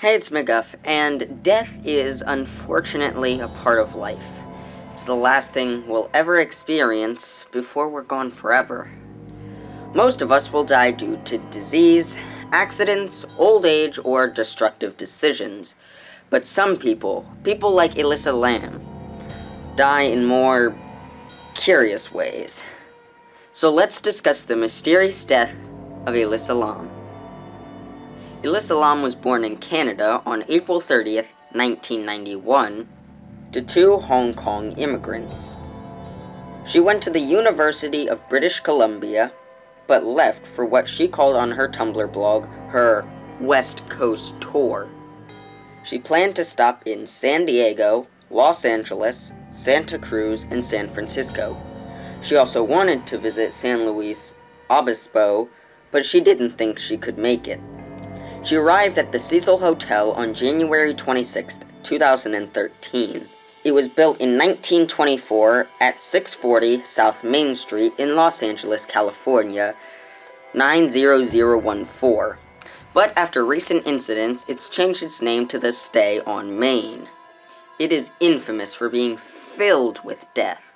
Hey, it's McGuff, and death is unfortunately a part of life. It's the last thing we'll ever experience before we're gone forever. Most of us will die due to disease, accidents, old age, or destructive decisions. But some people like Elisa Lam, die in more curious ways. So let's discuss the mysterious death of Elisa Lam. Elisa Lam was born in Canada on April 30th, 1991, to two Hong Kong immigrants. She went to the University of British Columbia, but left for what she called on her Tumblr blog her West Coast tour. She planned to stop in San Diego, Los Angeles, Santa Cruz, and San Francisco. She also wanted to visit San Luis Obispo, but she didn't think she could make it. She arrived at the Cecil Hotel on January 26, 2013. It was built in 1924 at 640 South Main Street in Los Angeles, California, 90014. But after recent incidents, it's changed its name to the Stay on Main. It is infamous for being filled with death.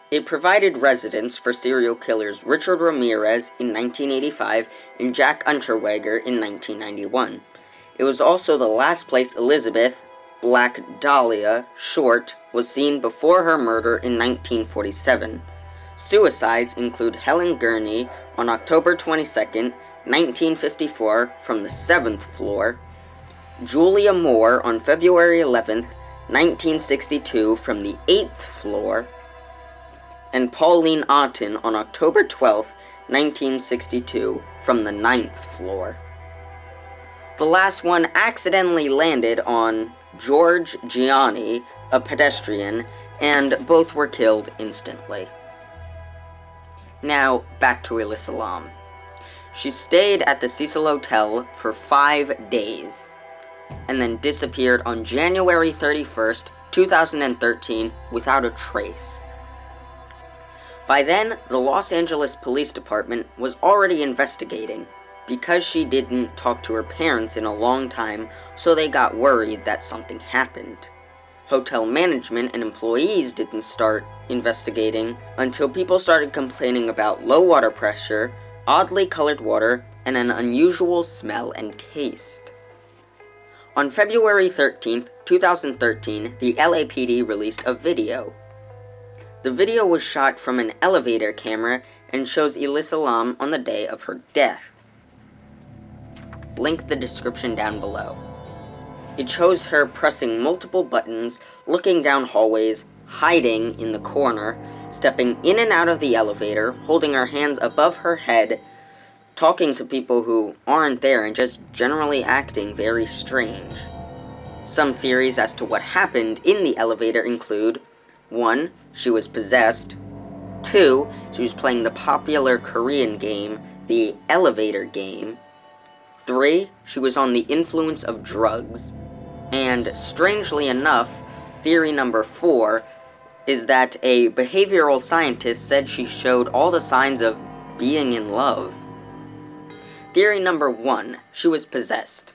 It provided residence for serial killers Richard Ramirez in 1985 and Jack Unterweger in 1991. It was also the last place Elizabeth Black Dahlia Short was seen before her murder in 1947. Suicides include Helen Gurney on October 22, 1954 from the 7th floor, Julia Moore on February 11, 1962 from the 8th floor, and Pauline Otten on October 12, 1962 from the 9th floor. The last one accidentally landed on George Gianni, a pedestrian, and both were killed instantly. Now, back to Elisa Lam. She stayed at the Cecil Hotel for 5 days, and then disappeared on January 31st, 2013 without a trace. By then, the Los Angeles Police Department was already investigating, because she didn't talk to her parents in a long time, so they got worried that something happened. Hotel management and employees didn't start investigating until people started complaining about low water pressure, oddly colored water, and an unusual smell and taste. On February 13th, 2013, the LAPD released a video. The video was shot from an elevator camera and shows Elisa Lam on the day of her death. Link the description down below. It shows her pressing multiple buttons, looking down hallways, hiding in the corner, stepping in and out of the elevator, holding her hands above her head, talking to people who aren't there, and just generally acting very strange. Some theories as to what happened in the elevator include: 1. She was possessed. 2. She was playing the popular Korean game, the elevator game. 3. She was on the influence of drugs. And, strangely enough, theory number 4 is that a behavioral scientist said she showed all the signs of being in love. Theory number 1, she was possessed.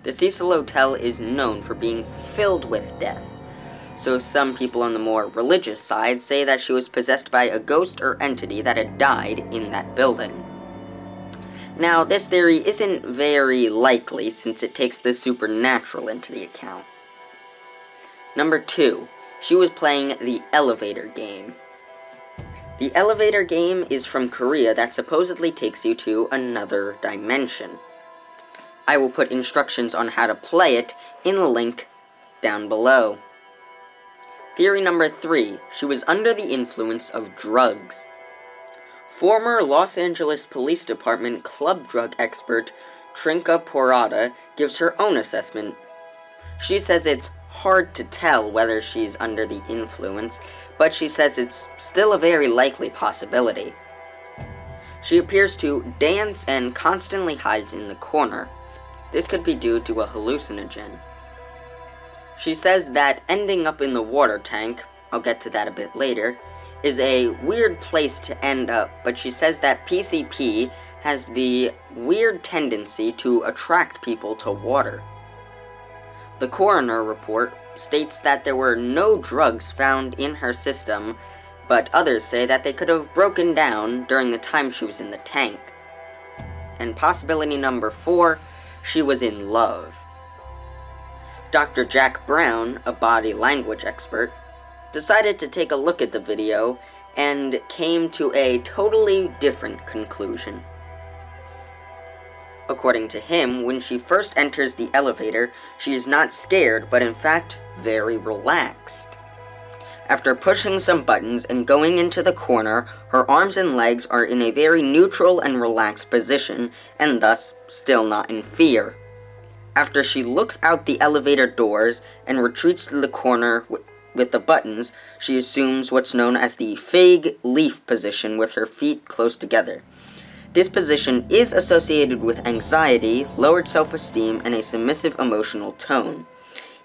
The Cecil Hotel is known for being filled with death, so some people on the more religious side say that she was possessed by a ghost or entity that had died in that building. Now, this theory isn't very likely since it takes the supernatural into the account. Number 2, she was playing the elevator game. The elevator game is from Korea that supposedly takes you to another dimension. I will put instructions on how to play it in the link down below. Theory number 3, she was under the influence of drugs. Former Los Angeles Police Department club drug expert Trinka Porada gives her own assessment. She says it's hard to tell whether she's under the influence, but she says it's still a very likely possibility. She appears to dance and constantly hides in the corner. This could be due to a hallucinogen. She says that ending up in the water tank, I'll get to that a bit later, is a weird place to end up, but she says that PCP has the weird tendency to attract people to water. The coroner report states that there were no drugs found in her system, but others say that they could have broken down during the time she was in the tank. And possibility number 4, she was in love. Dr. Jack Brown, a body language expert, decided to take a look at the video and came to a totally different conclusion. According to him, when she first enters the elevator, she is not scared, but in fact, very relaxed. After pushing some buttons and going into the corner, her arms and legs are in a very neutral and relaxed position, and thus, still not in fear. After she looks out the elevator doors and retreats to the corner with the buttons, she assumes what's known as the fig leaf position with her feet close together. This position is associated with anxiety, lowered self-esteem, and a submissive emotional tone.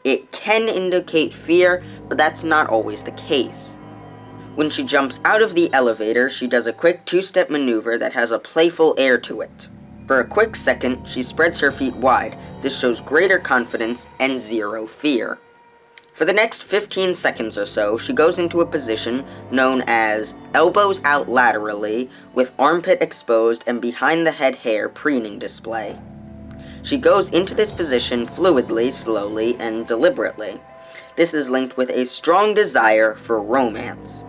It can indicate fear, but that's not always the case. When she jumps out of the elevator, she does a quick 2-step maneuver that has a playful air to it. For a quick second, she spreads her feet wide. This shows greater confidence and 0 fear. For the next 15 seconds or so, she goes into a position known as elbows out laterally, with armpit exposed and behind the head hair preening display. She goes into this position fluidly, slowly, and deliberately. This is linked with a strong desire for romance.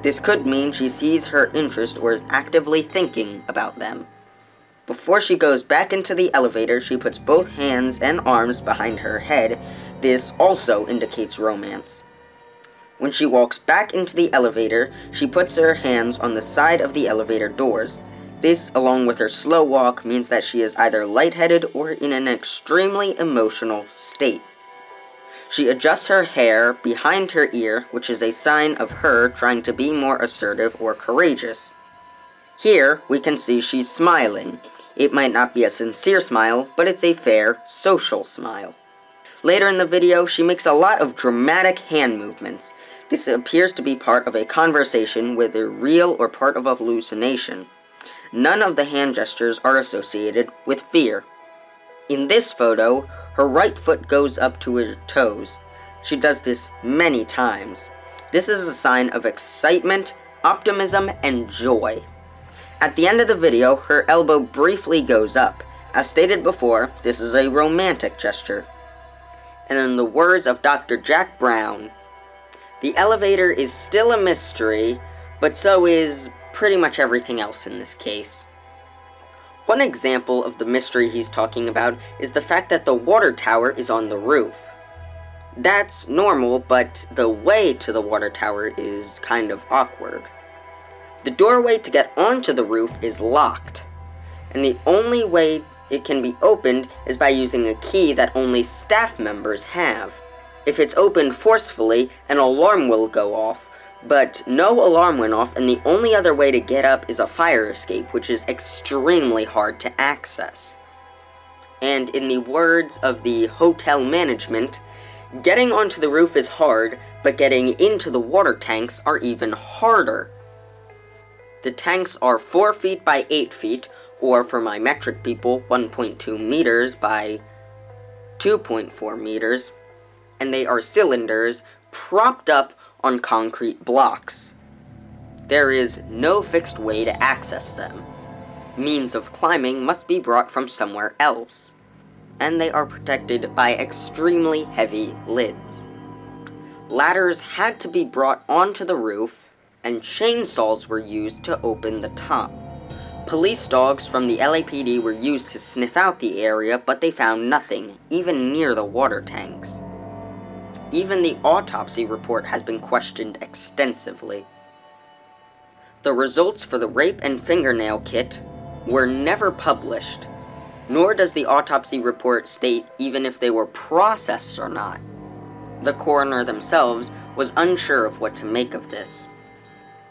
This could mean she sees her interest or is actively thinking about them. Before she goes back into the elevator, she puts both hands and arms behind her head. This also indicates romance. When she walks back into the elevator, she puts her hands on the side of the elevator doors. This, along with her slow walk, means that she is either lightheaded or in an extremely emotional state. She adjusts her hair behind her ear, which is a sign of her trying to be more assertive or courageous. Here, we can see she's smiling. It might not be a sincere smile, but it's a fair, social smile. Later in the video, she makes a lot of dramatic hand movements. This appears to be part of a conversation, whether real or part of a hallucination. None of the hand gestures are associated with fear. In this photo, her right foot goes up to her toes. She does this many times. This is a sign of excitement, optimism, and joy. At the end of the video, her elbow briefly goes up. As stated before, this is a romantic gesture. And in the words of Dr. Jack Brown, the elevator is still a mystery, but so is pretty much everything else in this case. One example of the mystery he's talking about is the fact that the water tower is on the roof. That's normal, but the way to the water tower is kind of awkward. The doorway to get onto the roof is locked, and the only way it can be opened is by using a key that only staff members have. If it's opened forcefully, an alarm will go off, but no alarm went off, and the only other way to get up is a fire escape, which is extremely hard to access. And in the words of the hotel management, getting onto the roof is hard, but getting into the water tanks are even harder. The tanks are 4 feet by 8 feet, or for my metric people, 1.2 meters by 2.4 meters, and they are cylinders propped up on concrete blocks. There is no fixed way to access them. Means of climbing must be brought from somewhere else, and they are protected by extremely heavy lids. Ladders had to be brought onto the roof, and chainsaws were used to open the top. Police dogs from the LAPD were used to sniff out the area, but they found nothing, even near the water tanks. Even the autopsy report has been questioned extensively. The results for the rape and fingernail kit were never published, nor does the autopsy report state even if they were processed or not. The coroner themselves was unsure of what to make of this.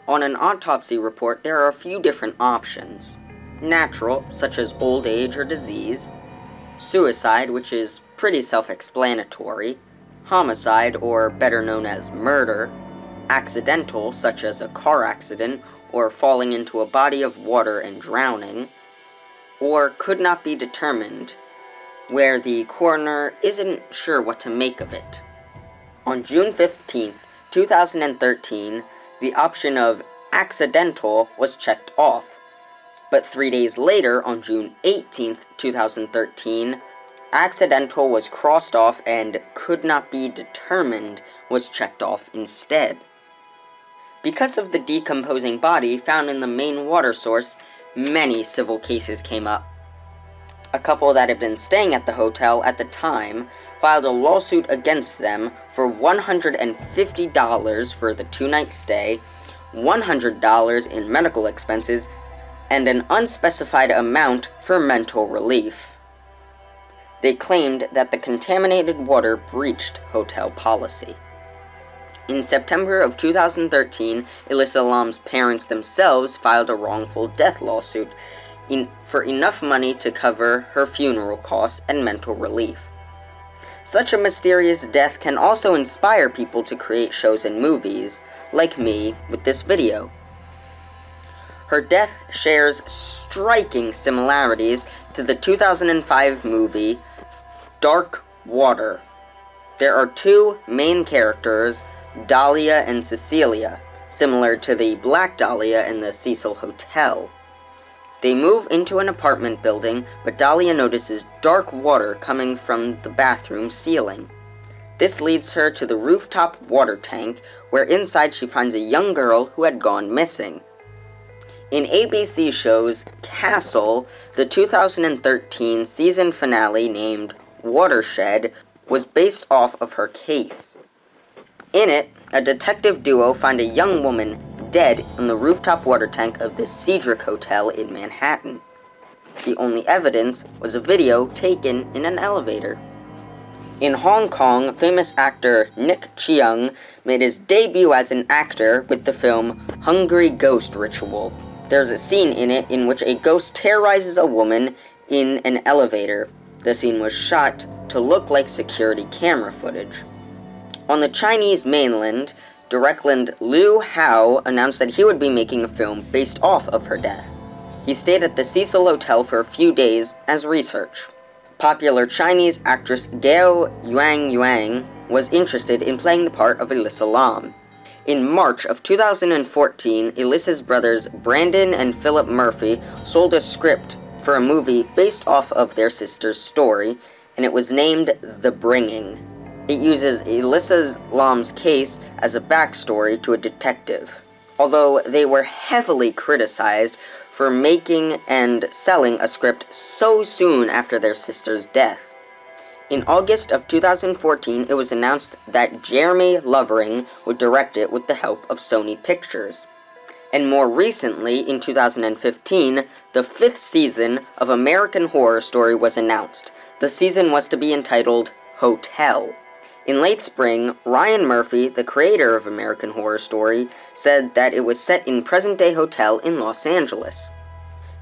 On an autopsy report, there are a few different options. Natural, such as old age or disease. Suicide, which is pretty self-explanatory. Homicide, or better known as murder. Accidental, such as a car accident, or falling into a body of water and drowning. or could not be determined, where the coroner isn't sure what to make of it. On June 15, 2013, the option of accidental was checked off, but 3 days later, on June 18, 2013, accidental was crossed off and could not be determined was checked off instead. Because of the decomposing body found in the main water source, many civil cases came up. A couple that had been staying at the hotel at the time filed a lawsuit against them for $150 for the 2-night stay, $100 in medical expenses, and an unspecified amount for mental relief. They claimed that the contaminated water breached hotel policy. In September of 2013, Elisa Lam's parents themselves filed a wrongful death lawsuit for enough money to cover her funeral costs and mental relief. Such a mysterious death can also inspire people to create shows and movies, like me with this video. Her death shares striking similarities to the 2005 movie Dark Water. There are two main characters, Dahlia and Cecilia, similar to the Black Dahlia in the Cecil Hotel. They move into an apartment building, but Dahlia notices dark water coming from the bathroom ceiling. This leads her to the rooftop water tank, where inside she finds a young girl who had gone missing. In ABC show's Castle, the 2013 season finale named Watershed was based off of her case. In it, a detective duo find a young woman dead in the rooftop water tank of the Cecil Hotel in Manhattan. The only evidence was a video taken in an elevator. In Hong Kong, famous actor Nick Cheung made his debut as an actor with the film Hungry Ghost Ritual. There's a scene in it in which a ghost terrorizes a woman in an elevator. The scene was shot to look like security camera footage. On the Chinese mainland, director Liu Hao announced that he would be making a film based off of her death. He stayed at the Cecil Hotel for a few days as research. Popular Chinese actress Gao Yuang was interested in playing the part of Elisa Lam. In March of 2014, Elisa's brothers Brandon and Philip Murphy sold a script for a movie based off of their sister's story, and it was named The Bringing. It uses Elisa Lam's case as a backstory to a detective, although they were heavily criticized for making and selling a script so soon after their sister's death. In August of 2014, it was announced that Jeremy Lovering would direct it with the help of Sony Pictures. And more recently, in 2015, the 5th season of American Horror Story was announced. The season was to be entitled Hotel. In late spring, Ryan Murphy, the creator of American Horror Story, said that it was set in present-day hotel in Los Angeles.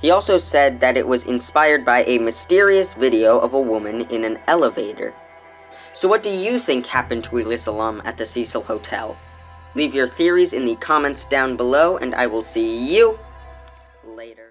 He also said that it was inspired by a mysterious video of a woman in an elevator. So what do you think happened to Elisa Lam at the Cecil Hotel? Leave your theories in the comments down below, and I will see you later.